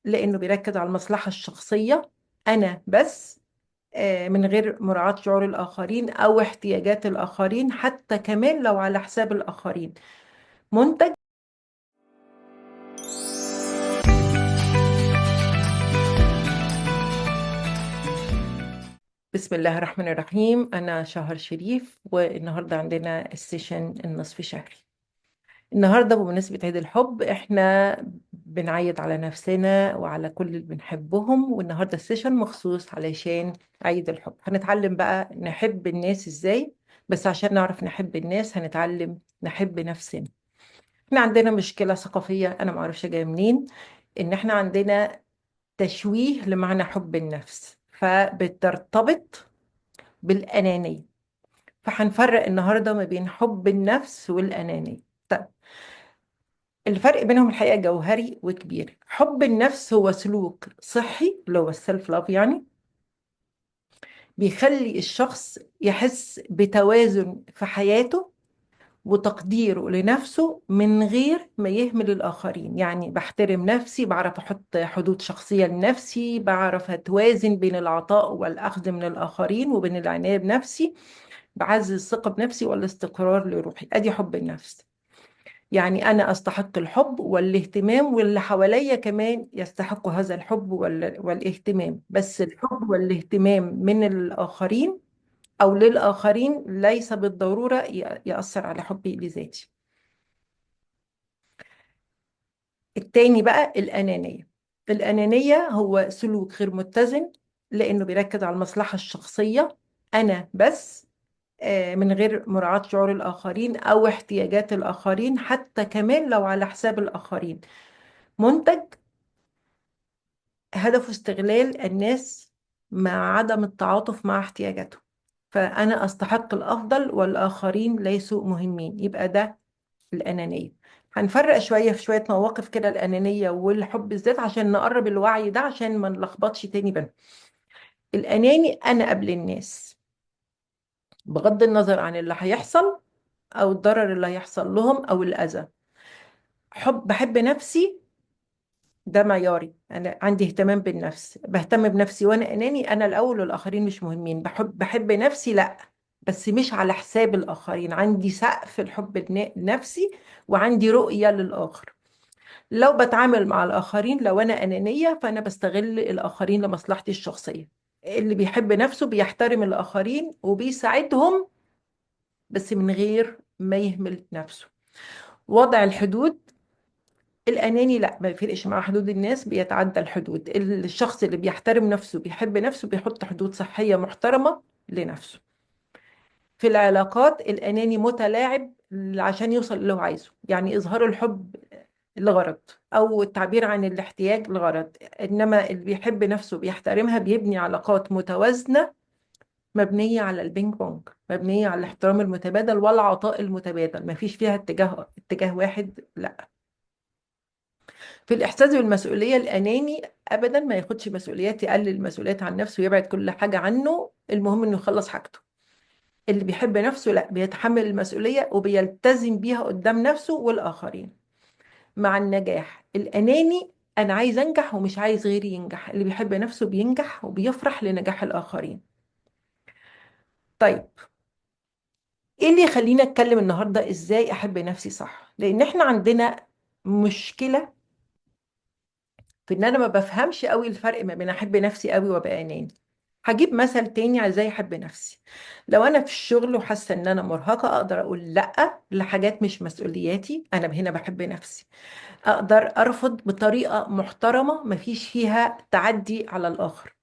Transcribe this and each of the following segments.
لأنه بيركز على المصلحة الشخصية أنا بس، من غير مراعاة شعور الآخرين أو احتياجات الآخرين، حتى كمان لو على حساب الآخرين. منتج. بسم الله الرحمن الرحيم. أنا شهر شريف، والنهاردة عندنا السيشن النصف شهري. النهاردة بمناسبة عيد الحب احنا بنعيد على نفسنا وعلى كل اللي بنحبهم، والنهاردة السيشن مخصوص علشان عيد الحب. هنتعلم بقى نحب الناس ازاي، بس عشان نعرف نحب الناس هنتعلم نحب نفسنا. احنا عندنا مشكلة ثقافية أنا معرفش جاية منين، إن احنا عندنا تشويه لمعنى حب النفس، فبترتبط بالأنانية. فهنفرق النهاردة ما بين حب النفس والأنانية. طيب، الفرق بينهم الحقيقة جوهري وكبير. حب النفس هو سلوك صحي اللي هو السيلف لاف، يعني بيخلي الشخص يحس بتوازن في حياته وتقديره لنفسه من غير ما يهمل الآخرين. يعني بحترم نفسي، بعرف أحط حدود شخصية لنفسي، بعرف أتوازن بين العطاء والأخذ من الآخرين وبين العناية بنفسي، بعزز الثقة بنفسي والاستقرار لروحي. أدي حب النفس. يعني أنا أستحق الحب والاهتمام، واللي حواليا كمان يستحقوا هذا الحب والاهتمام، بس الحب والاهتمام من الآخرين أو للآخرين ليس بالضرورة يأثر على حبي لذاتي. التاني بقى الأنانية. الأنانية هو سلوك غير متزن، لأنه بيركز على المصلحة الشخصية أنا بس، من غير مراعاة شعور الآخرين أو احتياجات الآخرين، حتى كمان لو على حساب الآخرين. منتج هدفه استغلال الناس مع عدم التعاطف مع احتياجاتهم. فأنا أستحق الأفضل والآخرين ليسوا مهمين، يبقى ده الأنانية. هنفرق شوية في شوية مواقف كده، الأنانية والحب الذات، عشان نقرب الوعي ده، عشان ما نلخبطش تاني بينهم. الأناني أنا قبل الناس، بغض النظر عن اللي هيحصل أو الضرر اللي هيحصل لهم أو الأذى. بحب نفسي، ده معياري. أنا عندي اهتمام بالنفس، بهتم بنفسي وأنا أناني، أنا الأول والآخرين مش مهمين. بحب نفسي، لأ، بس مش على حساب الآخرين. عندي سقف الحب لنفسي وعندي رؤية للآخر. لو بتعامل مع الآخرين، لو أنا أنانية فأنا بستغل الآخرين لمصلحتي الشخصية. اللي بيحب نفسه بيحترم الآخرين وبيساعدهم، بس من غير ما يهمل نفسه. وضع الحدود. الأناني لا، ما يفرقش مع حدود الناس، بيتعدى الحدود. الشخص اللي بيحترم نفسه بيحب نفسه بيحط حدود صحية محترمة لنفسه. في العلاقات الأناني متلاعب عشان يوصل اللي هو عايزه، يعني إظهار الحب لغرض أو التعبير عن الاحتياج لغرض. إنما اللي بيحب نفسه بيحترمها بيبني علاقات متوازنة، مبنية على البينج بونج، مبنية على الاحترام المتبادل والعطاء المتبادل، ما فيش فيها اتجاه واحد، لا. في الإحساس بالمسؤولية، الأناني أبدا ما ياخدش مسؤوليات، يقلل المسؤوليات عن نفسه ويبعد كل حاجة عنه، المهم إنه يخلص حاجته. اللي بيحب نفسه لا، بيتحمل المسؤولية وبيلتزم بيها قدام نفسه والآخرين. مع النجاح، الأناني أنا عايز أنجح ومش عايز غيري ينجح. اللي بيحب نفسه بينجح وبيفرح لنجاح الآخرين. طيب، إيه اللي يخلينا أتكلم النهاردة إزاي أحب نفسي صح؟ لأن إحنا عندنا مشكلة في إن أنا ما بفهمش قوي الفرق ما بين أحب نفسي قوي وأبقى أناني. هجيب مثل تاني على ازاي احب نفسي. لو انا في الشغل وحاسه ان انا مرهقه، اقدر اقول لا لحاجات مش مسؤولياتي، انا هنا بحب نفسي. اقدر ارفض بطريقه محترمه مفيش فيها تعدي على الاخر،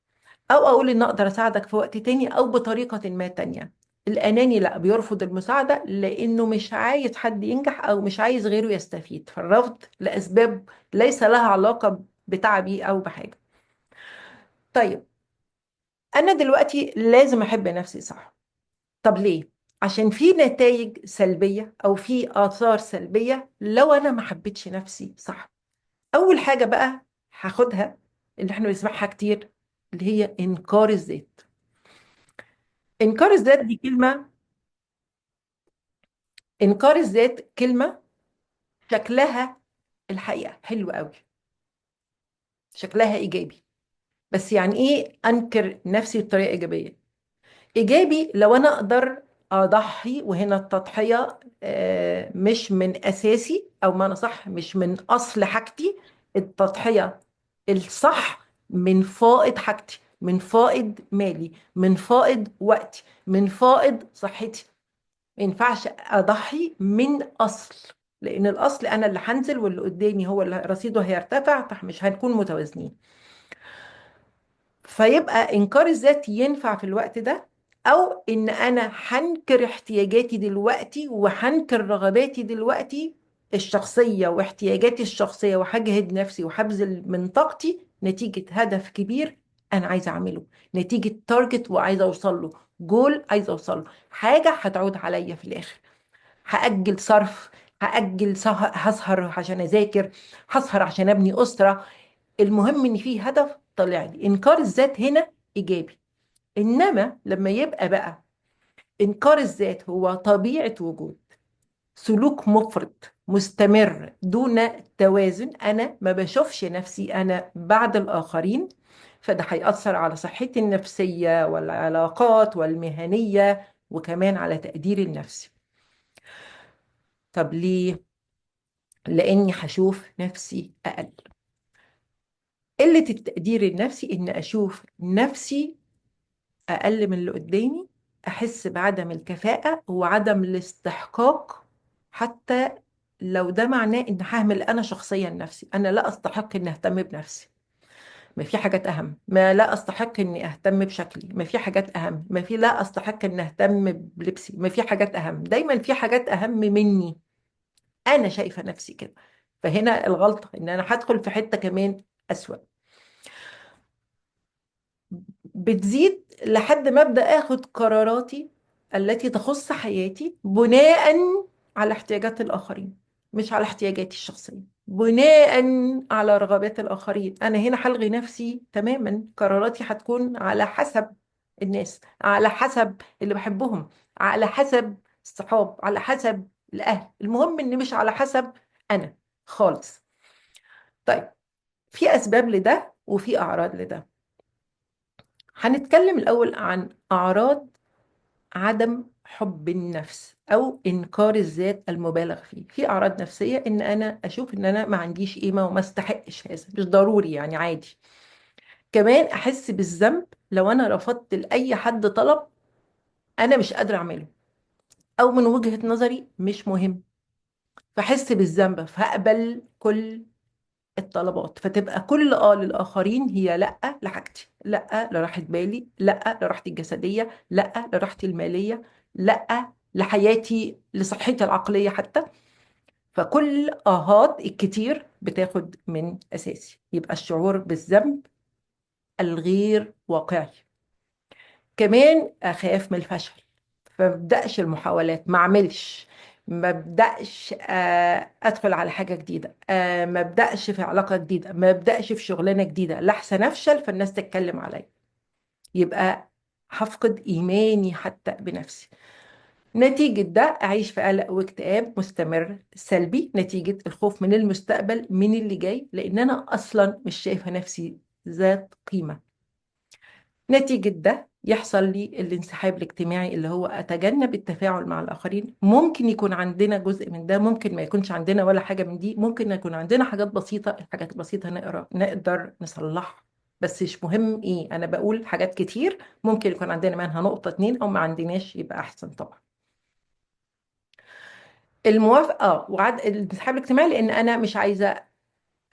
او اقول ان اقدر اساعدك في وقت تاني او بطريقه ما تانية. الاناني لا، بيرفض المساعده لانه مش عايز حد ينجح او مش عايز غيره يستفيد، فالرفض لاسباب ليس لها علاقه بتعبي او بحاجه. طيب، انا دلوقتي لازم احب نفسي صح. طب ليه؟ عشان في نتائج سلبيه او في اثار سلبيه لو انا ما حبيتش نفسي صح. اول حاجه بقى هاخدها، اللي احنا بنسمعها كتير، اللي هي انكار الذات. انكار الذات دي كلمه، انكار الذات كلمه شكلها الحقيقه حلو قوي، شكلها ايجابي. بس يعني ايه انكر نفسي بطريقه ايجابيه؟ ايجابي لو انا اقدر اضحي، وهنا التضحيه مش من اساسي، او ما انا صح مش من اصل حاجتي. التضحيه الصح من فائض حاجتي، من فائض مالي، من فائض وقتي، من فائض صحتي. ما ينفعش اضحي من اصل، لان الاصل انا اللي هنزل واللي قدامي هو اللي رصيده هيرتفع، فمش هنكون متوازنين. فيبقى انكار الذات ينفع في الوقت ده، او ان انا هنكر احتياجاتي دلوقتي وهنكر رغباتي دلوقتي الشخصية واحتياجاتي الشخصية، وهجهد نفسي وهبذل من طاقتي نتيجة هدف كبير انا عايزة اعمله، نتيجة تارجت وعايزة اوصل له، جول عايزة اوصل له، حاجة هتعود عليا في الاخر. هأجل صرف، هأجل هسهر عشان أذاكر، هسهر عشان أبني أسرة. المهم إن في هدف طالع لي. إنكار الذات هنا إيجابي. إنما لما يبقى بقى إنكار الذات هو طبيعة وجود، سلوك مفرط مستمر دون توازن، أنا ما بشوفش نفسي أنا بعد الآخرين، فده هيأثر على صحتي النفسية والعلاقات والمهنية، وكمان على تقديري النفسي. طب ليه؟ لاني هشوف نفسي اقل. قلة التقدير النفسي ان اشوف نفسي اقل من اللي قدامي، احس بعدم الكفاءة وعدم الاستحقاق، حتى لو ده معناه ان ههمل انا شخصيا نفسي. انا لا استحق اني اهتم بنفسي، ما في حاجات اهم. ما لا استحق اني اهتم بشكلي، ما في حاجات اهم. ما في لا استحق اني اهتم بلبسي، ما في حاجات اهم. دايما في حاجات اهم مني، انا شايفه نفسي كده. فهنا الغلطه ان انا هدخل في حته كمان اسوأ، بتزيد لحد ما ابدا اخد قراراتي التي تخص حياتي بناء على احتياجات الاخرين، مش على احتياجاتي الشخصيه، بناء على رغبات الاخرين. انا هنا هلغي نفسي تماما. قراراتي هتكون على حسب الناس، على حسب اللي بحبهم، على حسب الصحاب، على حسب الاهل. المهم ان مش على حسب انا خالص. طيب، في أسباب لده وفي أعراض لده. هنتكلم الأول عن أعراض عدم حب النفس أو إنكار الذات المبالغ فيه. في أعراض نفسية إن أنا أشوف إن أنا ما عنديش قيمة وما استحقش هذا، مش ضروري يعني، عادي. كمان أحس بالذنب لو أنا رفضت لأي حد طلب أنا مش قادرة أعمله، أو من وجهة نظري مش مهم، فأحس بالذنب فهقبل كل الطلبات، فتبقى كل للآخرين هي لأ لحاجتي، لأ لراحة بالي، لأ لراحتي الجسدية، لأ لراحتي المالية، لأ لحياتي، لصحتي العقلية حتى. فكل آهات الكتير بتاخد من أساسي. يبقى الشعور بالذنب الغير واقعي. كمان أخاف من الفشل، فمبدأش المحاولات، ما اعملش، ما ابداش ادخل على حاجه جديده، ما ابداش في علاقه جديده، ما ابداش في شغلانه جديده لحسن افشل فالناس تتكلم عليا. يبقى هفقد ايماني حتى بنفسي. نتيجة ده أعيش في قلق واكتئاب مستمر سلبي، نتيجة الخوف من المستقبل، من اللي جاي، لأن أنا أصلا مش شايفة نفسي ذات قيمة. نتيجة ده يحصل لي الانسحاب الاجتماعي، اللي هو أتجنب التفاعل مع الآخرين. ممكن يكون عندنا جزء من ده، ممكن ما يكونش عندنا ولا حاجة من دي، ممكن يكون عندنا حاجات بسيطة. الحاجات البسيطة نقدر نصلحها، بس مش مهم إيه. أنا بقول حاجات كتير ممكن يكون عندنا منها نقطة اتنين، أو ما عندناش يبقى أحسن طبعا. الموافقة وعد الانسحاب الاجتماعي، لأن أنا مش عايزة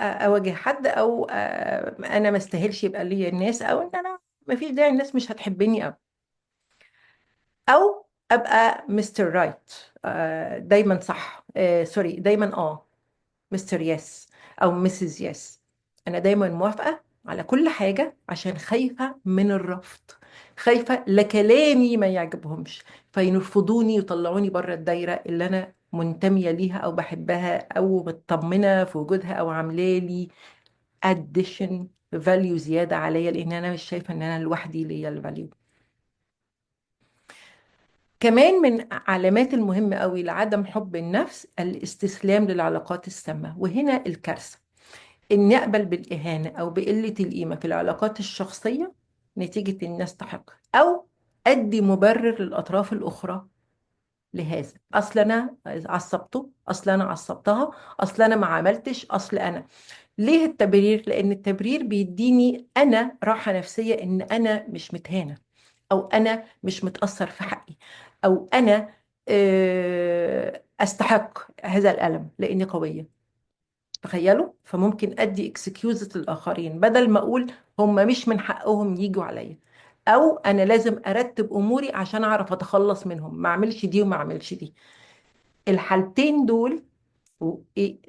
أواجه حد، أو أنا ما استاهلش يبقى ليا الناس، أو إن أنا ما فيش داعي، الناس مش هتحبني، او ابقى مستر رايت، دايما صح، سوري، دايما مستر يس او مسز يس. انا دايما موافقة على كل حاجة عشان خايفة من الرفض، خايفة لكلامي ما يعجبهمش فينرفضوني ويطلعوني بره الدايرة اللي انا منتمية ليها او بحبها او مطمنة في وجودها، او عاملة لي addition value زيادة عليا، لان انا مش شايفة ان انا لوحدي ليا الفاليو. كمان من علامات المهمة قوي لعدم حب النفس الاستسلام للعلاقات السامة، وهنا الكارثة. إني أقبل بالإهانة أو بقلة القيمة في العلاقات الشخصية نتيجة إني أستحق، أو أدي مبرر للأطراف الأخرى لهذا. أصل أنا عصبته، أصل أنا عصبتها، أصل أنا ما عملتش، أصل أنا. ليه التبرير؟ لأن التبرير بيديني أنا راحة نفسية إن أنا مش متهانة، أو أنا مش متأثر في حقي، أو أنا أستحق هذا الألم لأني قوية. تخيلوا، فممكن ادي اكسكيوزز للاخرين بدل ما اقول هم مش من حقهم يجوا عليا، او انا لازم ارتب اموري عشان اعرف اتخلص منهم، ما اعملش دي وما اعملش دي. الحالتين دول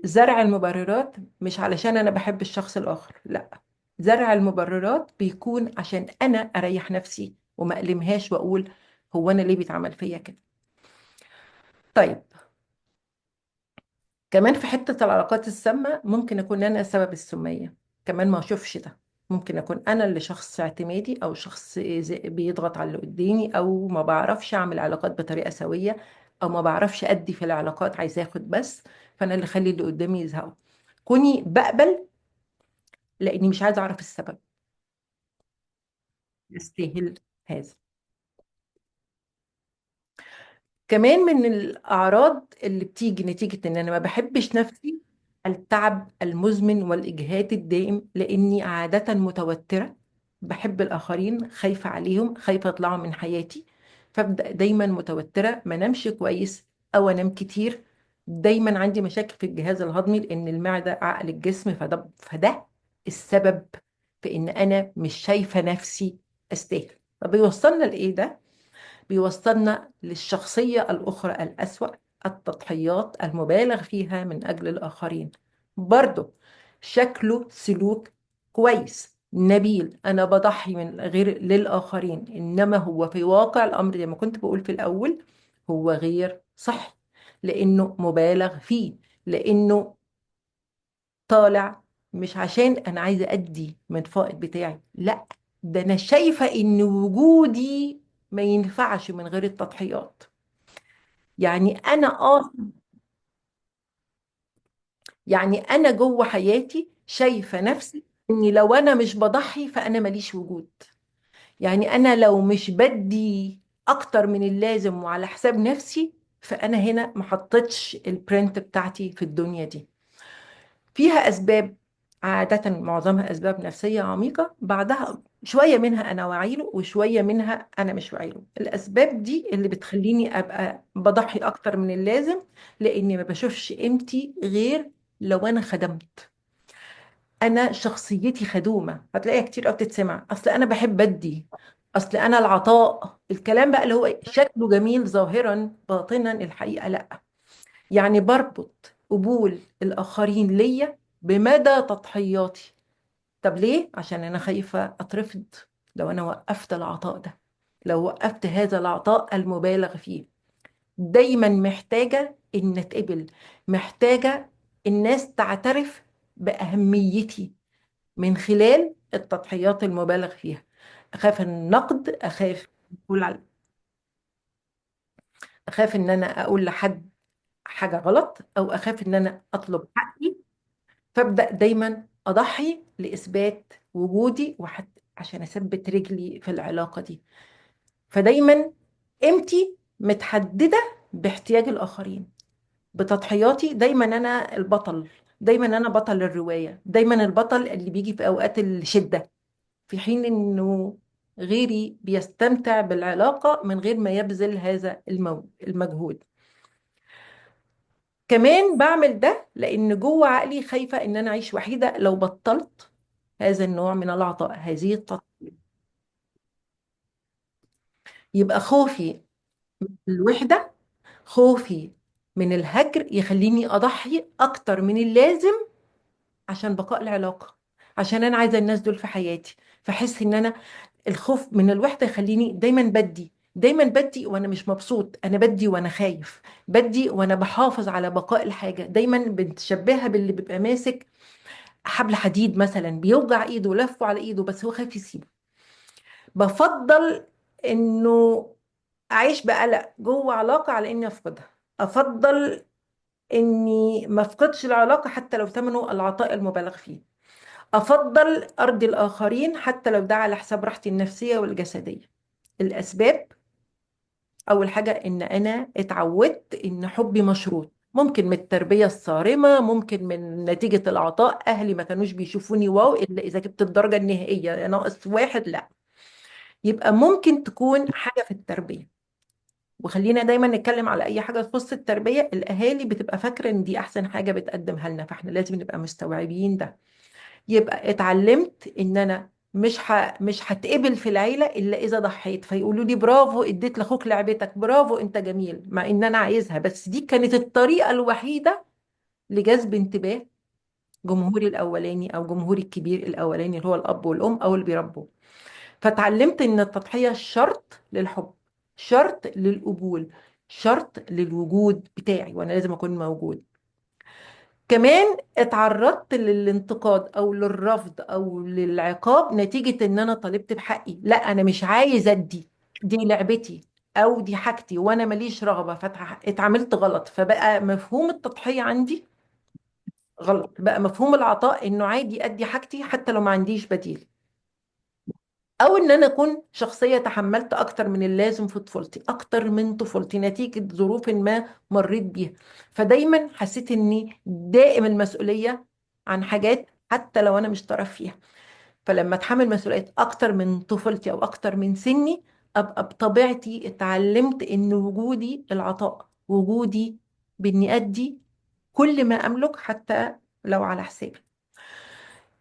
زرع المبررات مش علشان انا بحب الشخص الاخر، لا، زرع المبررات بيكون عشان انا اريح نفسي وما المهاش واقول هو انا ليه بيتعمل فيا كده. طيب، كمان في حتة العلاقات السامة ممكن أكون أنا سبب السمية، كمان ما أشوفش ده. ممكن أكون أنا اللي شخص اعتمادي، أو شخص بيضغط على اللي قدامي، أو ما بعرفش أعمل علاقات بطريقة سوية، أو ما بعرفش أدي في العلاقات، عايزة أخد بس. فأنا اللي أخلي اللي قدامي يزهقوا. كوني بقبل لأني مش عايزة أعرف السبب. يستاهل هذا. كمان من الأعراض اللي بتيجي نتيجة إن أنا ما بحبش نفسي التعب المزمن والإجهاد الدائم، لأني عادة متوترة، بحب الآخرين، خايفة عليهم، خايفة يطلعوا من حياتي، فابدأ دايما متوترة، ما نمشي كويس أو أنام كتير. دايما عندي مشاكل في الجهاز الهضمي لأن المعدة عقل الجسم، فده السبب في إن أنا مش شايفة نفسي أستاهل. طب بيوصلنا لإيه ده؟ بيوصلنا للشخصية الأخرى الأسوأ، التضحيات المبالغ فيها من أجل الآخرين. برضه شكله سلوك كويس نبيل، أنا بضحي من غير للآخرين، إنما هو في واقع الأمر زي ما كنت بقول في الأول هو غير صحي، لأنه مبالغ فيه، لأنه طالع مش عشان أنا عايزة أدي من فائض بتاعي، لا، ده أنا شايفة إن وجودي ما ينفعش من غير التضحيات. يعني يعني انا جوه حياتي شايفه نفسي اني لو انا مش بضحي فانا ماليش وجود. يعني انا لو مش بدي اكتر من اللازم وعلى حساب نفسي، فانا هنا ما حطيتش البرنت بتاعتي في الدنيا دي. فيها اسباب، عادة معظمها أسباب نفسية عميقة، بعدها شوية منها أنا واعي له وشوية منها أنا مش واعي له. الأسباب دي اللي بتخليني أبقى بضحي أكتر من اللازم، لأني ما بشوفش قيمتي غير لو أنا خدمت. أنا شخصيتي خدومة، هتلاقيها كتير أوي بتتسمع، أصل أنا بحب أدي، أصل أنا العطاء، الكلام بقى اللي هو شكله جميل ظاهرا، باطنا الحقيقة لأ. يعني بربط قبول الآخرين ليا بمدى تضحياتي. طب ليه؟ عشان أنا خايفة أترفض لو أنا وقفت العطاء ده، لو وقفت هذا العطاء المبالغ فيه. دايما محتاجة إن أتقبل، محتاجة الناس تعترف بأهميتي من خلال التضحيات المبالغ فيها. أخاف النقد، أخاف إن أنا أقول لحد حاجة غلط، أو أخاف إن أنا أطلب حقي، فابدأ دايما أضحي لإثبات وجودي، وحتى عشان أثبت رجلي في العلاقة دي. فدايما قيمتي متحددة باحتياج الآخرين، بتضحياتي. دايما أنا البطل، دايما أنا بطل الرواية، دايما البطل اللي بيجي في أوقات الشدة، في حين إنه غيري بيستمتع بالعلاقة من غير ما يبذل هذا المجهود. كمان بعمل ده لأن جوه عقلي خايفة إن أنا أعيش وحيدة لو بطلت هذا النوع من العطاء، هذه التضحية. يبقى خوفي من الوحدة، خوفي من الهجر يخليني أضحي أكتر من اللازم عشان بقاء العلاقة، عشان أنا عايزة الناس دول في حياتي. فحس إن أنا الخوف من الوحدة يخليني دايما بدي، دايما بدي وأنا مش مبسوط، أنا بدي وأنا خايف، بدي وأنا بحافظ على بقاء الحاجة. دايما بنتشبهها باللي بيبقى ماسك حبل حديد مثلا، بيوجع ايده ولفه على ايده بس هو خايف يسيبه. بفضل انه اعيش بقلق جوه علاقة على اني افقدها. افضل اني ما افقدش العلاقة حتى لو ثمنه العطاء المبالغ فيه. افضل ارضي الاخرين حتى لو ده على حساب راحتي النفسية والجسدية. الاسباب: اول حاجة ان انا اتعودت ان حبي مشروط، ممكن من التربية الصارمة، ممكن من نتيجة العطاء، اهلي ما كانوش بيشوفوني واو الا اذا جبت الدرجة النهائية ناقص واحد، لا. يبقى ممكن تكون حاجة في التربية. وخلينا دايما نتكلم على اي حاجه تخص التربيه، الاهالي بتبقى فاكره ان دي احسن حاجه بتقدمها لنا، فاحنا لازم نبقى مستوعبين ده. يبقى اتعلمت ان انا مش هتقبل في العيله الا اذا ضحيت، فيقولوا لي برافو اديت لاخوك لعبتك، برافو انت جميل، مع ان انا عايزها، بس دي كانت الطريقه الوحيده لجذب انتباه جمهوري الاولاني او جمهوري الكبير الاولاني اللي هو الاب والام او اللي بيربوا. فتعلمت ان التضحية شرط للحب، شرط للقبول، شرط للوجود بتاعي، وانا لازم اكون موجود. كمان اتعرضت للانتقاد او للرفض او للعقاب نتيجة ان انا طالبت بحقي، لا انا مش عايز ادي، دي لعبتي او دي حاجتي وانا ماليش رغبة، فاتعاملت غلط، فبقى مفهوم التضحية عندي غلط، بقى مفهوم العطاء انه عادي ادي حاجتي حتى لو ما عنديش بديل. او ان انا اكون شخصيه تحملت اكتر من اللازم في طفولتي، اكتر من طفولتي نتيجه ظروف ما مريت بيها، فدايما حسيت اني دائم المسؤوليه عن حاجات حتى لو انا مش طرف فيها. فلما اتحمل مسؤوليات اكتر من طفولتي او اكتر من سني، ابقى بطبيعتي اتعلمت ان وجودي العطاء، وجودي باني ادي كل ما املك حتى لو على حسابي.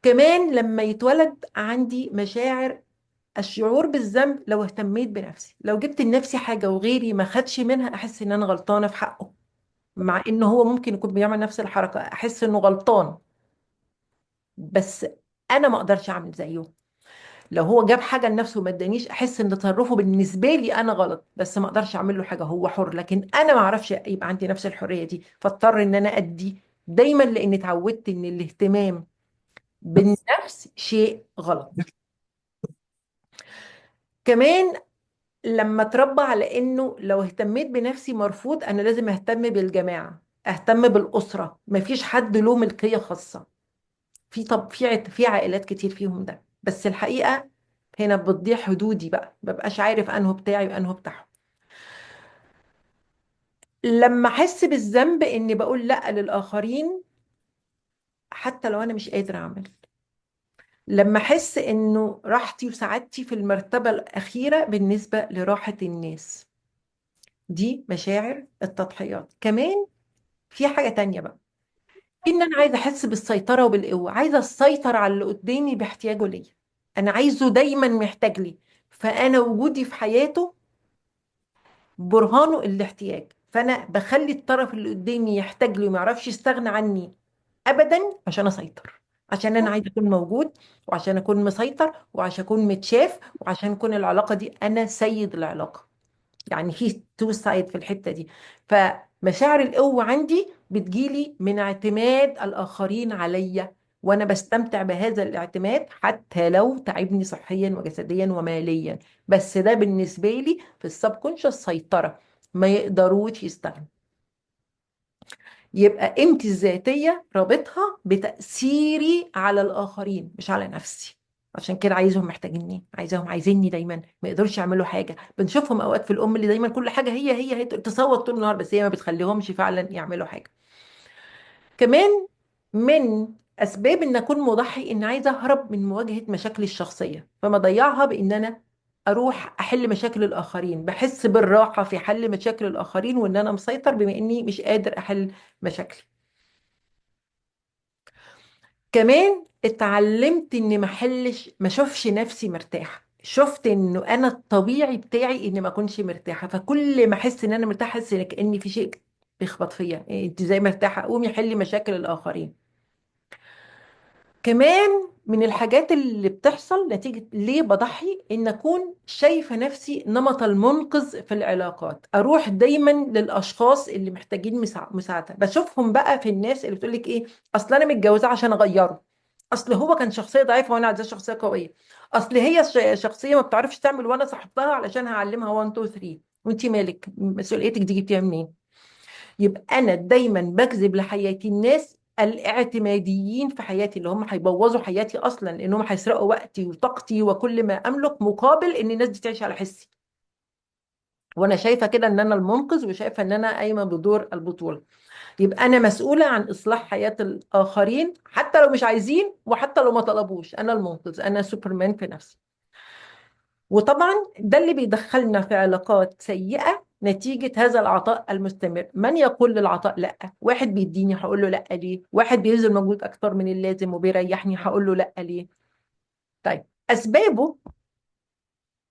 كمان لما يتولد عندي مشاعر، الشعور بالذنب لو اهتميت بنفسي، لو جبت لنفسي حاجة وغيري ما خدش منها احس ان انا غلطانة في حقه، مع انه هو ممكن يكون بيعمل نفس الحركة احس انه غلطان، بس انا ما اقدرش اعمل زيه. لو هو جاب حاجة لنفسه وما ادانيش احس ان تصرفه بالنسبة لي انا غلط، بس ما اقدرش اعمل له حاجة، هو حر، لكن انا ما اعرفش يبقى عندي نفس الحرية دي، فاضطر ان انا ادي دايما لاني اتعودت ان الاهتمام بالنفس شيء غلط. كمان لما اتربى على انه لو اهتميت بنفسي مرفوض، انا لازم اهتم بالجماعه، اهتم بالاسره، مفيش حد له ملكيه خاصه. طب في عائلات كتير فيهم ده، بس الحقيقه هنا بتضيع حدودي، بقى مبقاش عارف انه بتاعي وانه بتاعهم. لما احس بالذنب اني بقول لا للاخرين حتى لو انا مش قادر اعمل. لما احس انه راحتي وسعادتي في المرتبه الاخيره بالنسبه لراحه الناس. دي مشاعر التضحيات. كمان في حاجة تانية بقى، ان انا عايزة احس بالسيطرة وبالقوة، عايزة اسيطر على اللي قدامي باحتياجه ليا، انا عايزه دايما محتاج لي، فانا وجودي في حياته برهانه الاحتياج، فانا بخلي الطرف اللي قدامي يحتاج لي وما يعرفش يستغنى عني ابدا عشان اسيطر، عشان انا عايزه اكون موجود، وعشان اكون مسيطر، وعشان اكون متشاف، وعشان اكون العلاقة دي انا سيد العلاقة. يعني في تو سايد في الحتة دي. فمشاعر القوة عندي بتجيلي من اعتماد الآخرين عليا، وأنا بستمتع بهذا الاعتماد حتى لو تعبني صحيا وجسديا وماليا، بس ده بالنسبة لي في السبكونشس سيطرة، ما يقدروش يستغنوا. يبقى قيمتي الذاتية رابطها بتأثيري على الآخرين مش على نفسي. عشان كده عايزهم محتاجيني، عايزيني دايما، ما يقدرش يعملوا حاجة. بنشوفهم أوقات في الأم اللي دايما كل حاجة هي تصوت طول النهار، بس هي ما بتخليهمش فعلا يعملوا حاجة. كمان من أسباب إن أكون مضحي إن عايزة أهرب من مواجهة مشاكلي الشخصية، فما أضيعها بإن أنا أروح أحل مشاكل الآخرين، بحس بالراحة في حل مشاكل الآخرين وإن أنا مسيطر بما إني مش قادر أحل مشاكلي. كمان اتعلمت اني ما اشوفش نفسي مرتاحه، شفت انه انا الطبيعي بتاعي اني ما اكونش مرتاحه، فكل ما احس ان انا مرتاحه احس ان كاني في شيء بيخبط فيا، إيه انت زي مرتاحه قومي حلي مشاكل الاخرين. كمان من الحاجات اللي بتحصل نتيجة ليه بضحي إن أكون شايفة نفسي نمط المنقذ في العلاقات، أروح دايما للأشخاص اللي محتاجين مساعدة، بشوفهم بقى في الناس اللي بتقولك إيه، أصل أنا متجوزة عشان أغيره، أصل هو كان شخصية ضعيفة وأنا عايزاه شخصية قوية، أصل هي شخصية ما بتعرفش تعمل وأنا صاحبتها علشان هعلمها 1 2 3، وأنت مالك مسؤوليتك دي جبتيها منين؟ يبقى انا دايما بجذب لحياتي الناس الاعتماديين في حياتي، اللي هم هيبوظوا حياتي اصلا، لانهم هيسرقوا وقتي وطاقتي وكل ما املك، مقابل ان الناس دي تعيش على حسي. وانا شايفه كده ان انا المنقذ، وشايفه ان انا قايمه بدور البطوله. يبقى انا مسؤوله عن اصلاح حياه الاخرين، حتى لو مش عايزين وحتى لو ما طلبوش، انا المنقذ، انا سوبرمان في نفسي. وطبعا ده اللي بيدخلنا في علاقات سيئة نتيجة هذا العطاء المستمر. من يقول للعطاء لا؟ واحد بيديني هقول له لا ليه؟ واحد بيبذل مجهود أكتر من اللازم وبيريحني هقول له لا ليه؟ طيب، أسبابه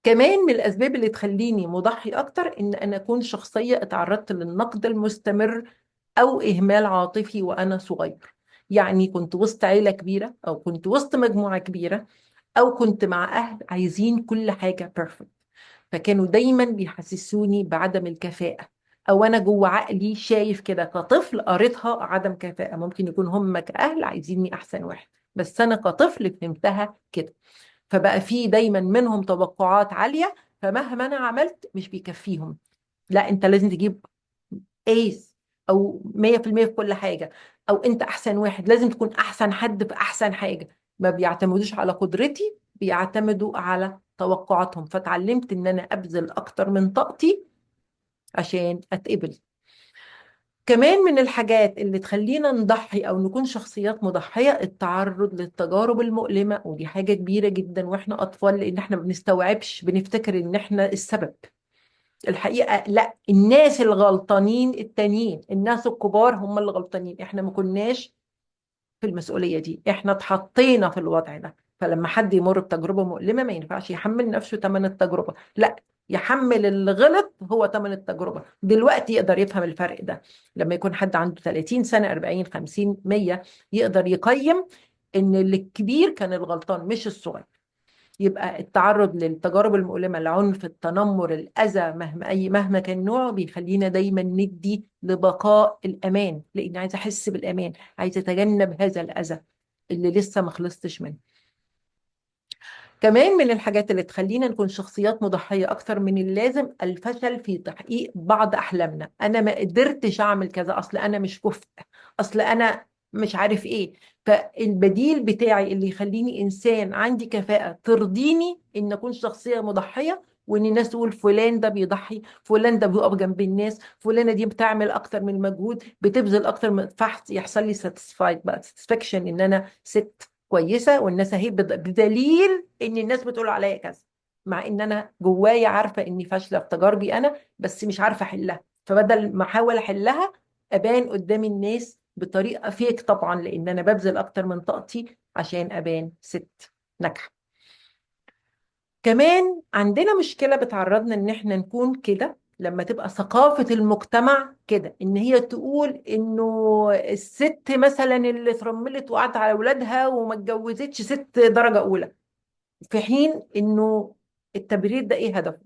كمان من الأسباب اللي تخليني مضحي أكتر إن أنا أكون شخصية اتعرضت للنقد المستمر أو إهمال عاطفي وأنا صغير. يعني كنت وسط عيلة كبيرة، أو كنت وسط مجموعة كبيرة، أو كنت مع أهل عايزين كل حاجة بيرفكت، فكانوا دايما بيحسسوني بعدم الكفاءة. او انا جوه عقلي شايف كده كطفل، قريتها عدم كفاءة، ممكن يكون هم كأهل عايزيني احسن واحد، بس انا كطفل فهمتها كده. فبقى في دايما منهم توقعات عالية، فمهما انا عملت مش بيكفيهم. لا، انت لازم تجيب ايس، او 100% في كل حاجة، او انت احسن واحد، لازم تكون احسن حد في احسن حاجة. ما بيعتمدوش على قدرتي، بيعتمدوا على توقعاتهم. فتعلمت ان انا ابذل اكتر من طاقتي عشان اتقبل. كمان من الحاجات اللي تخلينا نضحي او نكون شخصيات مضحية التعرض للتجارب المؤلمة، ودي حاجة كبيرة جدا واحنا اطفال، لان احنا ما بنستوعبش، بنفتكر ان احنا السبب. الحقيقة لا، الناس الغلطانين التانيين، الناس الكبار هم اللي غلطانين، احنا ما كناش في المسؤولية دي، احنا اتحطينا في الوضع ده. فلما حد يمر بتجربة مؤلمة ما ينفعش يحمل نفسه ثمن التجربة، لا، يحمل اللي غلط هو ثمن التجربة. دلوقتي يقدر يفهم الفرق ده، لما يكون حد عنده 30 سنة، 40، 50، 100، يقدر يقيم ان اللي الكبير كان الغلطان مش الصغير. يبقى التعرض للتجارب المؤلمة، العنف، التنمر، الأذى، مهما كان نوعه، بيخلينا دايما ندي لبقاء الأمان، لأن عايزة أحس بالأمان، عايزة أتجنب هذا الأذى اللي لسه ما خلصتش منه. كمان من الحاجات اللي تخلينا نكون شخصيات مضحية أكتر من اللازم الفشل في تحقيق بعض أحلامنا. أنا ما قدرتش أعمل كذا، أصل أنا مش كفء، أصل أنا مش عارف إيه. فالبديل بتاعي اللي يخليني إنسان عندي كفاءة ترضيني إن أكون شخصية مضحية، وإن الناس تقول فلان ده بيضحي، فلان ده بيقف جنب الناس، فلانة دي بتعمل أكتر من المجهود، بتبذل أكتر من فحص، يحصل لي ساتسفايد بقى، ساتسفاكشن إن أنا ست كويسه، والناس اهي بدليل ان الناس بتقول عليا كذا، مع ان انا جوايا عارفه اني فاشله في تجاربي انا، بس مش عارفه احلها. فبدل ما احاول احلها، ابان قدام الناس بطريقه فيك، طبعا لان انا ببذل اكتر من طاقتي عشان ابان ست ناجحه. كمان عندنا مشكله بتعرضنا ان احنا نكون كده، لما تبقى ثقافة المجتمع كده، ان هي تقول انه الست مثلا اللي اترملت وقعدت على اولادها وما اتجوزتش ست درجة اولى، في حين انه التبرير ده ايه هدفه؟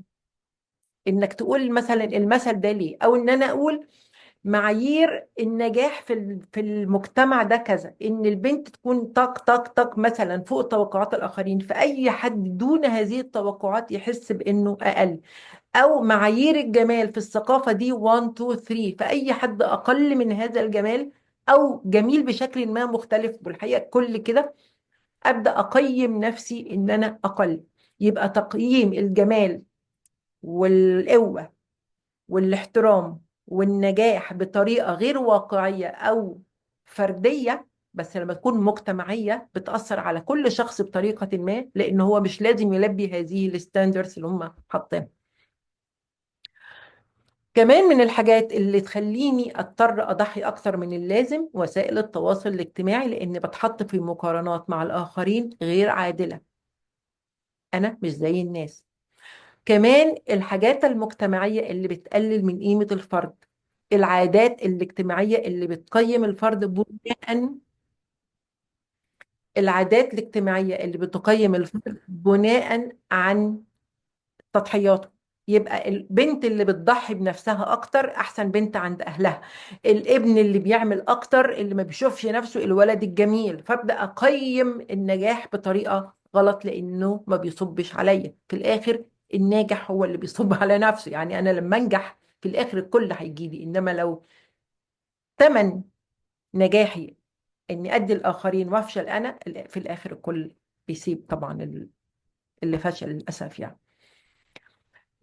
انك تقول مثلا المثل ده ليه؟ او ان انا اقول معايير النجاح في المجتمع ده كذا، ان البنت تكون طق طق طق مثلا فوق توقعات الاخرين، فاي حد دون هذه التوقعات يحس بانه اقل. او معايير الجمال في الثقافة دي 1 2 3، فاي حد اقل من هذا الجمال او جميل بشكل ما مختلف، والحقيقة كل كده ابدا اقيم نفسي ان انا اقل. يبقى تقييم الجمال والقوة والاحترام والنجاح بطريقة غير واقعية او فردية، بس لما تكون مجتمعية بتأثر على كل شخص بطريقة ما، لأن هو مش لازم يلبي هذه الستاندرز اللي هم حاطينها. كمان من الحاجات اللي تخليني اضطر اضحي اكتر من اللازم وسائل التواصل الاجتماعي، لاني بتحط في مقارنات مع الاخرين غير عادلة، انا مش زي الناس. كمان الحاجات المجتمعية اللي بتقلل من قيمة الفرد، العادات الاجتماعية اللي بتقيم الفرد بناء، العادات الاجتماعية اللي بتقيم الفرد بناء عن تضحياته. يبقى البنت اللي بتضحي بنفسها اكتر احسن بنت عند اهلها، الابن اللي بيعمل اكتر اللي ما بيشوفش نفسه الولد الجميل. فابدا اقيم النجاح بطريقه غلط، لانه ما بيصبش عليا في الاخر. الناجح هو اللي بيصب على نفسه، يعني انا لما انجح في الاخر الكل هيجي لي، انما لو تمن نجاحي اني ادي الاخرين وافشل انا، في الاخر الكل بيسيب طبعا اللي فشل للاسف يعني.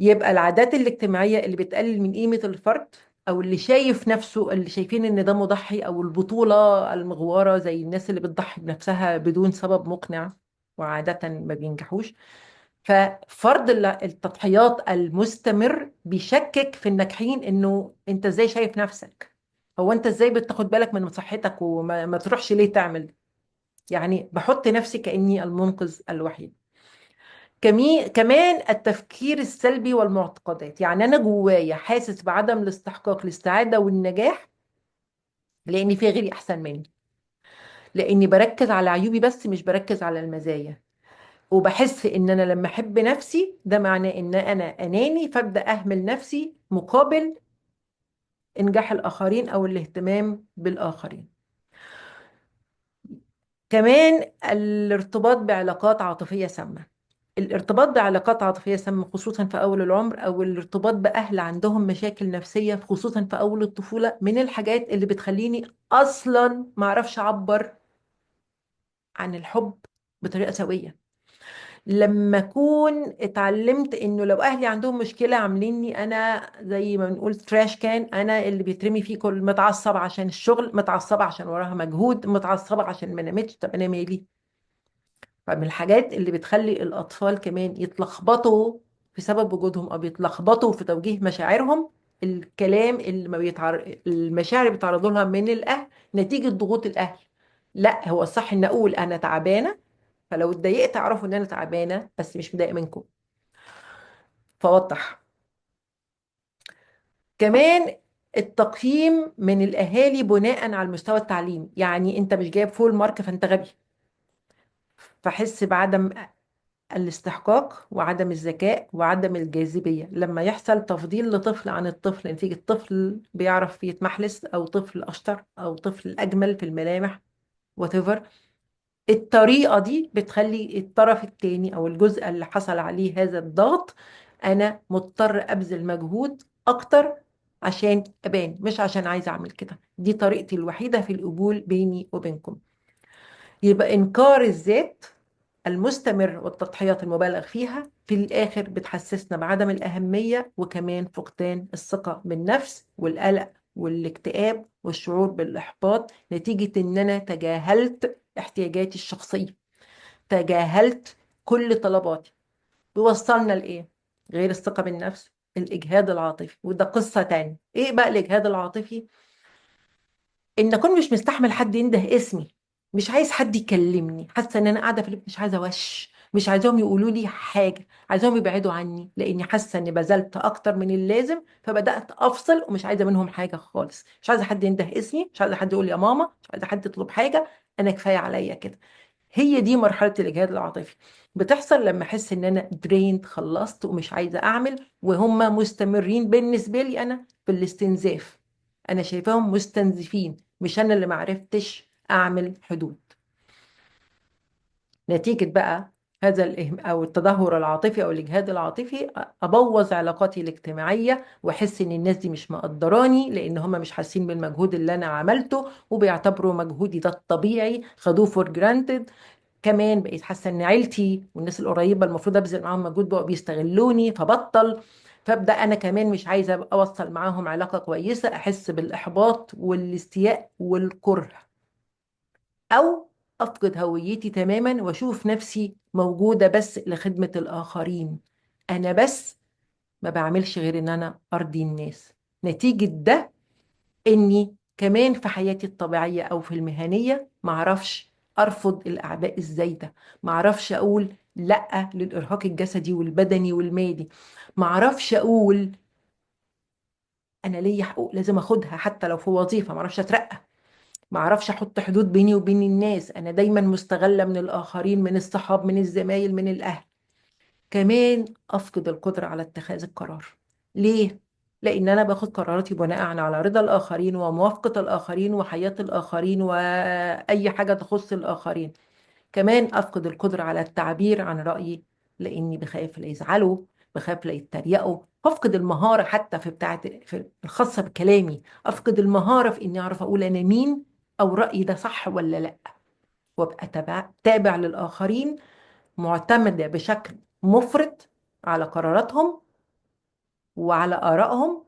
يبقى العادات الاجتماعيه اللي بتقلل من قيمه الفرد، او اللي شايف نفسه، اللي شايفين ان ده مضحي، او البطوله المغواره زي الناس اللي بتضحي بنفسها بدون سبب مقنع وعاده ما بينجحوش. ففرض التضحيات المستمر بيشكك في الناجحين، انه انت ازاي شايف نفسك؟ هو انت ازاي بتاخد بالك من صحتك وما ما تروحش ليه تعمل؟ يعني بحط نفسي كأني المنقذ الوحيد. كمان التفكير السلبي والمعتقدات، يعني انا جوايا حاسس بعدم الاستحقاق، الاستعادة والنجاح، لان في غيري احسن مني، لاني بركز على عيوبي بس مش بركز على المزايا. وبحس ان انا لما احب نفسي ده معناه ان انا اناني، فابدا اهمل نفسي مقابل انجاح الاخرين او الاهتمام بالاخرين. كمان الارتباط بعلاقات عاطفيه سامه. الارتباط بعلاقات عاطفيه سامه خصوصا في اول العمر، او الارتباط باهل عندهم مشاكل نفسيه خصوصا في اول الطفوله، من الحاجات اللي بتخليني اصلا ما اعرفش اعبر عن الحب بطريقه سويه. لما اكون اتعلمت انه لو اهلي عندهم مشكله عامليني انا زي ما بنقول تراش كان، انا اللي بيترمي فيه، كل متعصبه عشان الشغل، متعصبه عشان وراها مجهود، متعصبه عشان ما نامتش، طب انا مالي؟ فمن الحاجات اللي بتخلي الاطفال كمان يتلخبطوا في سبب وجودهم، او يتلخبطوا في توجيه مشاعرهم، الكلام اللي ما المشاعر اللي بيتعرضوا لها من الاهل نتيجه ضغوط الاهل. لا، هو الصح ان اقول انا تعبانه، فلو اتضايقت اعرفوا ان انا تعبانه بس مش مضايقه منكم، فوضح. كمان التقييم من الاهالي بناء على المستوى التعليمي، يعني انت مش جايب فول مارك فانت غبي، فحس بعدم الاستحقاق وعدم الذكاء وعدم الجاذبية لما يحصل تفضيل لطفل عن الطفل نتيجة طفل بيعرف يتمحلس، أو طفل أشطر، أو طفل أجمل في الملامح، whatever. الطريقة دي بتخلي الطرف التاني أو الجزء اللي حصل عليه هذا الضغط، أنا مضطر أبذل مجهود أكتر عشان أبان، مش عشان عايزة أعمل كده. دي طريقتي الوحيدة في القبول بيني وبينكم. يبقى إنكار الذات المستمر والتضحيات المبالغ فيها في الآخر بتحسسنا بعدم الأهمية، وكمان فقدان الثقة بالنفس والقلق والاكتئاب والشعور بالإحباط نتيجة إن أنا تجاهلت احتياجاتي الشخصية، تجاهلت كل طلباتي. بيوصلنا لإيه؟ غير الثقة بالنفس، الإجهاد العاطفي، وده قصة تانية. إيه بقى الإجهاد العاطفي؟ ان اكون مش مستحمل حد ينده اسمي، مش عايز حد يكلمني، حاسه ان انا قاعده في البيت مش عايزه مش عايزاهم يقولوا لي حاجه، عايزاهم يبعدوا عني، لاني حاسه اني بذلت اكتر من اللازم، فبدات افصل ومش عايزه منهم حاجه خالص. مش عايزه حد ينده اسمي، مش عايزه حد يقول يا ماما، مش عايزه حد يطلب حاجه، انا كفايه عليا كده. هي دي مرحله الاجهاد العاطفي، بتحصل لما احس ان انا درينت، خلصت ومش عايزه اعمل، وهم مستمرين بالنسبه لي انا في الاستنزاف. انا شايفاهم مستنزفين، مش انا اللي معرفتش اعمل حدود. نتيجة بقى هذا او التدهور العاطفي او الاجهاد العاطفي، ابوظ علاقاتي الاجتماعية، واحس ان الناس دي مش مقدراني، لان هم مش حاسين بالمجهود اللي انا عملته، وبيعتبروا مجهودي ده الطبيعي، خدوه فور جرانتد. كمان بقيت حاسه ان عيلتي والناس القريبه المفروض ابذل معاهم مجهود بقوا بيستغلوني، فبطل. فابدا انا كمان مش عايزه اوصل معاهم علاقه كويسه، احس بالاحباط والاستياء والكره، او افقد هويتي تماما واشوف نفسي موجوده بس لخدمه الاخرين، انا بس ما بعملش غير ان انا ارضي الناس. نتيجه ده اني كمان في حياتي الطبيعية او في المهنية معرفش ارفض الاعباء الزايدة، معرفش اقول لا للارهاق الجسدي والبدني والمالي، معرفش اقول انا ليا حقوق لازم اخدها حتى لو في وظيفة، معرفش اترقى، معرفش احط حدود بيني وبين الناس، انا دايما مستغلة من الاخرين، من الصحاب، من الزمايل، من الاهل. كمان افقد القدره على اتخاذ القرار. ليه؟ لان انا باخد قراراتي بناء على رضا الاخرين وموافقه الاخرين وحياه الاخرين واي حاجه تخص الاخرين. كمان افقد القدره على التعبير عن رايي، لاني بخاف لا يزعلوا، بخاف لا يتريقوا، هفقد المهارة حتى في الخاصة بكلامي، أفقد المهارة في إني أعرف أقول أنا مين، أو رأيي ده صح ولا لأ، وأبقى تابع للآخرين، معتمدة بشكل مفرط على قراراتهم وعلى آرائهم،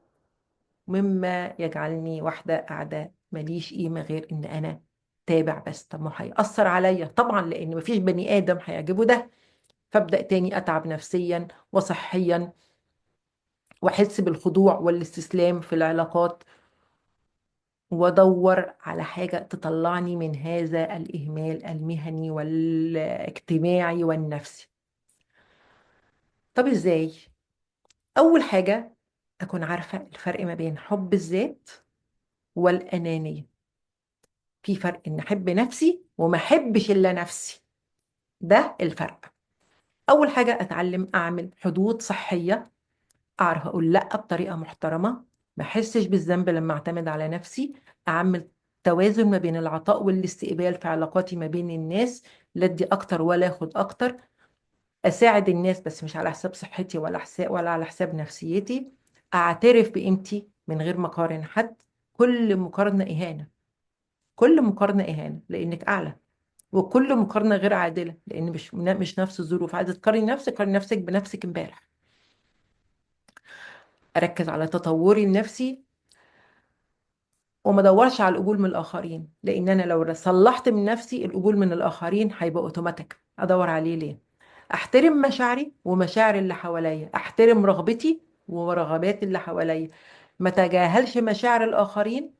مما يجعلني واحدة قاعدة ماليش قيمة غير إن أنا تابع بس. طب ما هيأثر عليا طبعا، لأن مفيش بني آدم هيعجبه ده، فابدأ تاني أتعب نفسيا وصحيا، وأحس بالخضوع والاستسلام في العلاقات، وأدور على حاجة تطلعني من هذا الإهمال المهني والاجتماعي والنفسي. طب إزاي؟ أول حاجة أكون عارفة الفرق ما بين حب الذات والأنانية. في فرق إن أحب نفسي وما أحبش إلا نفسي، ده الفرق. أول حاجة أتعلم أعمل حدود صحية، أعرف أقول لأ بطريقة محترمة، ما أحسش بالذنب لما أعتمد على نفسي، أعمل توازن ما بين العطاء والاستقبال في علاقاتي ما بين الناس، لا أدي أكتر ولا أخد أكتر، أساعد الناس بس مش على حساب صحتي ولا على حساب نفسيتي، أعترف بقيمتي من غير ما أقارن حد. كل مقارنة إهانة، كل مقارنة إهانة لأنك أعلى، وكل مقارنة غير عادلة لأن مش نفس الظروف. عايزة تقارني نفسك، قارني نفسك بنفسك امبارح. أركز على تطوري النفسي وما ادورش على القبول من الآخرين، لأن أنا لو صلحت من نفسي القبول من الآخرين هيبقى أوتوماتيك، أدور عليه ليه؟ أحترم مشاعري ومشاعر اللي حواليا، أحترم رغبتي ورغبات اللي حواليا، ما تجاهلش مشاعر الآخرين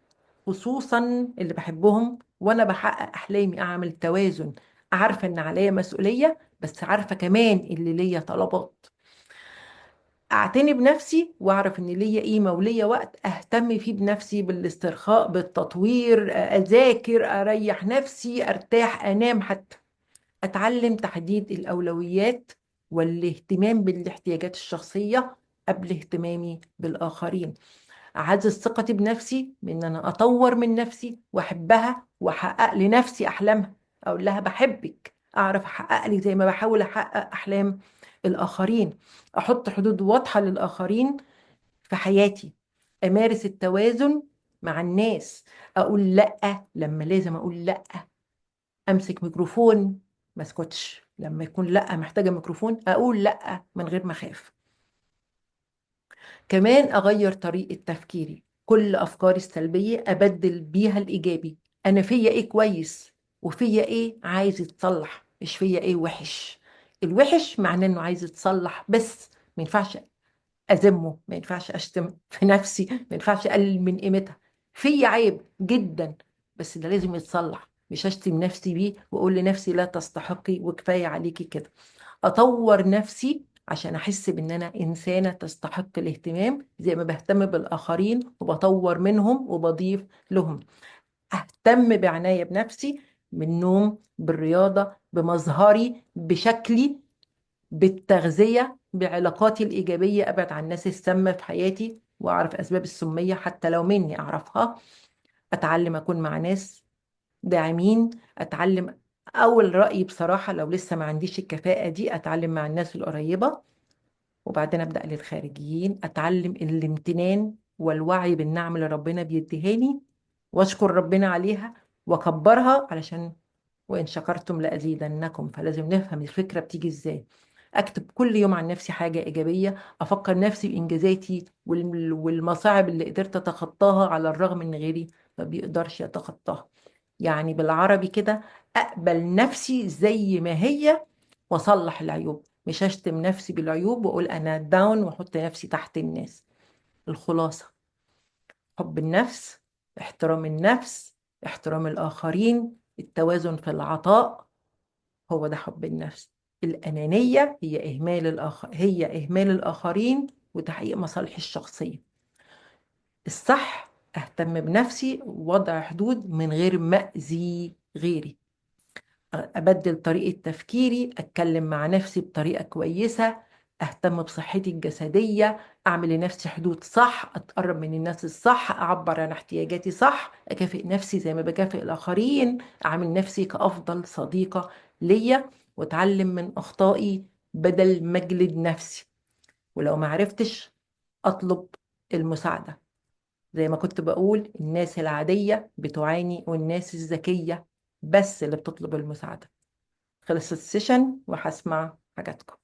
خصوصا اللي بحبهم، وانا بحقق احلامي اعمل توازن، عارفه ان عليا مسؤوليه بس عارفه كمان اللي ليا طلبات، اعتني بنفسي واعرف ان ليا قيمه وليا وقت اهتم فيه بنفسي، بالاسترخاء، بالتطوير، اذاكر، اريح نفسي، ارتاح، انام حتى. اتعلم تحديد الاولويات والاهتمام بالاحتياجات الشخصيه قبل اهتمامي بالاخرين. أعزز ثقتي بنفسي بإن أنا أطور من نفسي وأحبها وأحقق لنفسي أحلامها، أقول لها بحبك، أعرف أحقق لي زي ما بحاول أحقق أحلام الآخرين، أحط حدود واضحة للآخرين في حياتي، أمارس التوازن مع الناس، أقول لأ لما لازم أقول لأ، أمسك ميكروفون ما اسكتش لما يكون لأ محتاجة ميكروفون، أقول لأ من غير ما أخاف. كمان أغير طريقة تفكيري، كل أفكاري السلبية أبدل بيها الإيجابي. أنا فيا إيه كويس وفيا إيه عايز يتصلح، مش فيا إيه وحش. الوحش معناه إنه عايز يتصلح بس، ما ينفعش أذمه، ما ينفعش أشتم في نفسي، ما ينفعش أقلل من قيمتها. فيا عيب جدا بس ده لازم يتصلح، مش أشتم نفسي بيه وأقول لنفسي لا تستحقي وكفاية عليكي كده. اطور نفسي عشان احس بان انا انسانه تستحق الاهتمام زي ما بهتم بالاخرين وبطور منهم وبضيف لهم. اهتم بعنايه بنفسي، بالنوم، بالرياضه، بمظهري، بشكلي، بالتغذيه، بعلاقاتي الايجابيه، ابعد عن الناس السامه في حياتي واعرف اسباب السميه حتى لو مني اعرفها. اتعلم اكون مع ناس داعمين، اتعلم. اول رأيي بصراحة لو لسه ما عنديش الكفاءة دي، اتعلم مع الناس القريبة وبعدين ابدأ للخارجيين، اتعلم الامتنان والوعي بالنعم اللي ربنا بيديهاني واشكر ربنا عليها واكبرها، علشان وان شكرتم لازيدنكم. فلازم نفهم الفكرة بتيجي ازاي. اكتب كل يوم عن نفسي حاجة ايجابية، افكر نفسي بانجازاتي والمصاعب اللي قدرت اتخطاها على الرغم ان غيري ما بيقدرش يتخطاها. يعني بالعربي كده، اقبل نفسي زي ما هي واصلح العيوب، مش اشتم نفسي بالعيوب واقول انا داون واحط نفسي تحت الناس. الخلاصة: حب النفس، احترام النفس، احترام الآخرين، التوازن في العطاء، هو ده حب النفس. الأنانية هي إهمال الآخرين وتحقيق مصالحي الشخصية. الصح أهتم بنفسي ووضع حدود من غير ما أذي غيري، أبدل طريقة تفكيري، أتكلم مع نفسي بطريقة كويسة، أهتم بصحتي الجسدية، أعمل لنفسي حدود صح، أتقرب من الناس الصح، أعبر عن احتياجاتي صح، أكافئ نفسي زي ما بكافئ الآخرين، أعمل نفسي كأفضل صديقة ليا، وأتعلم من أخطائي بدل ما أجلد نفسي. ولو ما عرفتش أطلب المساعدة. زي ما كنت بقول، الناس العادية بتعاني والناس الذكية بس اللي بتطلب المساعدة. خلص السيشن وهسمع حاجاتكم.